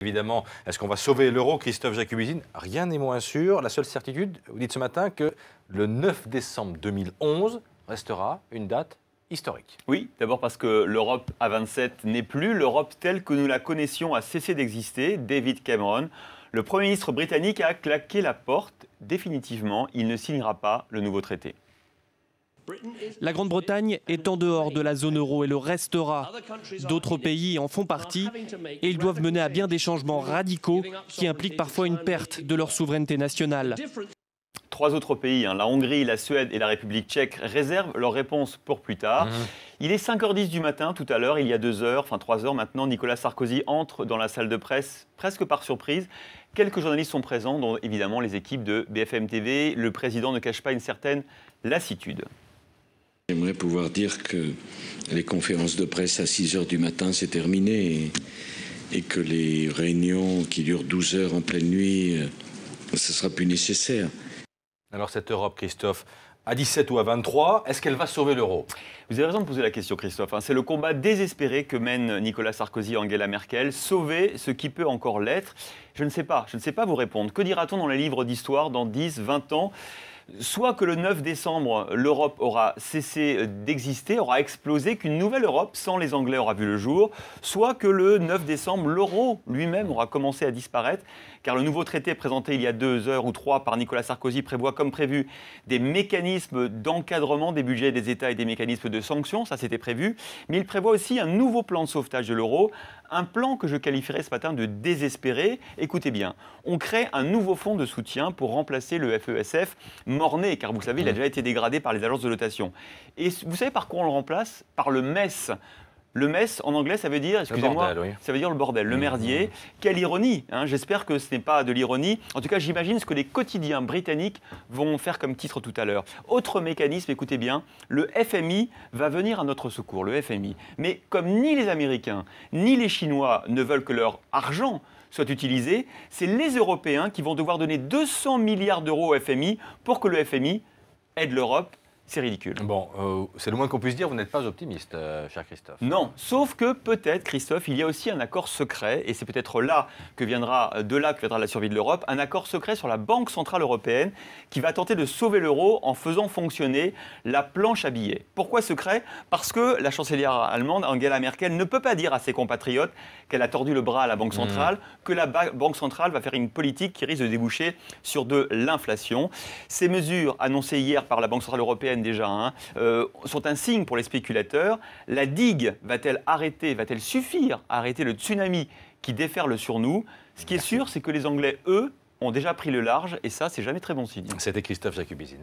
Évidemment, est-ce qu'on va sauver l'euro, Christophe Jacubizine? Rien n'est moins sûr. La seule certitude, vous dites ce matin que le 9 décembre 2011 restera une date historique. Oui, d'abord parce que l'Europe à 27 n'est plus. L'Europe telle que nous la connaissions a cessé d'exister. David Cameron, le Premier ministre britannique, a claqué la porte. Définitivement, il ne signera pas le nouveau traité. La Grande-Bretagne est en dehors de la zone euro et le restera. D'autres pays en font partie et ils doivent mener à bien des changements radicaux qui impliquent parfois une perte de leur souveraineté nationale. 3 autres pays, la Hongrie, la Suède et la République tchèque, réservent leur réponse pour plus tard. Il est 5h10 du matin tout à l'heure, il y a 2 heures, enfin 3 heures maintenant, Nicolas Sarkozy entre dans la salle de presse, presque par surprise. Quelques journalistes sont présents, dont évidemment les équipes de BFM TV. Le président ne cache pas une certaine lassitude. J'aimerais pouvoir dire que les conférences de presse à 6 heures du matin, c'est terminé et que les réunions qui durent 12 heures en pleine nuit, ce ne sera plus nécessaire. Alors cette Europe, Christophe, à 17 ou à 23, est-ce qu'elle va sauver l'euro? Vous avez raison de poser la question, Christophe. C'est le combat désespéré que mènent Nicolas Sarkozy et Angela Merkel. Sauver ce qui peut encore l'être. Je ne sais pas vous répondre. Que dira-t-on dans les livres d'histoire dans 10, 20 ans? Soit que le 9 décembre, l'Europe aura cessé d'exister, aura explosé, qu'une nouvelle Europe sans les Anglais aura vu le jour, soit que le 9 décembre, l'euro lui-même aura commencé à disparaître, car le nouveau traité présenté il y a 2 heures ou 3 par Nicolas Sarkozy prévoit, comme prévu, des mécanismes d'encadrement des budgets des États et des mécanismes de sanctions, ça c'était prévu, mais il prévoit aussi un nouveau plan de sauvetage de l'euro, un plan que je qualifierais ce matin de désespéré. Écoutez bien, on crée un nouveau fonds de soutien pour remplacer le FESF, mort-né, car vous savez, il a déjà été dégradé par les agences de notation. Et vous savez par quoi on le remplace? Par le MES. Le MES, en anglais, ça veut dire, excusez-moi, oui. Ça veut dire le bordel, le merdier. Quelle ironie, J'espère que ce n'est pas de l'ironie. En tout cas, j'imagine ce que les quotidiens britanniques vont faire comme titre tout à l'heure. Autre mécanisme, écoutez bien, le FMI va venir à notre secours, le FMI. Mais comme ni les Américains, ni les Chinois ne veulent que leur argent soit utilisé, c'est les Européens qui vont devoir donner 200 milliards d'euros au FMI pour que le FMI aide l'Europe. C'est ridicule. Bon, c'est le moins qu'on puisse dire, vous n'êtes pas optimiste, cher Christophe. Non, sauf que peut-être, Christophe, il y a aussi un accord secret, et c'est peut-être là que viendra la survie de l'Europe, un accord secret sur la Banque Centrale Européenne qui va tenter de sauver l'euro en faisant fonctionner la planche à billets. Pourquoi secret? Parce que la chancelière allemande, Angela Merkel, ne peut pas dire à ses compatriotes qu'elle a tordu le bras à la Banque Centrale, que la Banque Centrale va faire une politique qui risque de déboucher sur de l'inflation. Ces mesures annoncées hier par la Banque Centrale Européenne déjà, sont un signe pour les spéculateurs. La digue va-t-elle suffire à arrêter le tsunami qui déferle sur nous? Ce qui est sûr, c'est que les Anglais, eux, ont déjà pris le large et ça, c'est jamais très bon signe. C'était Christophe Jacubizine.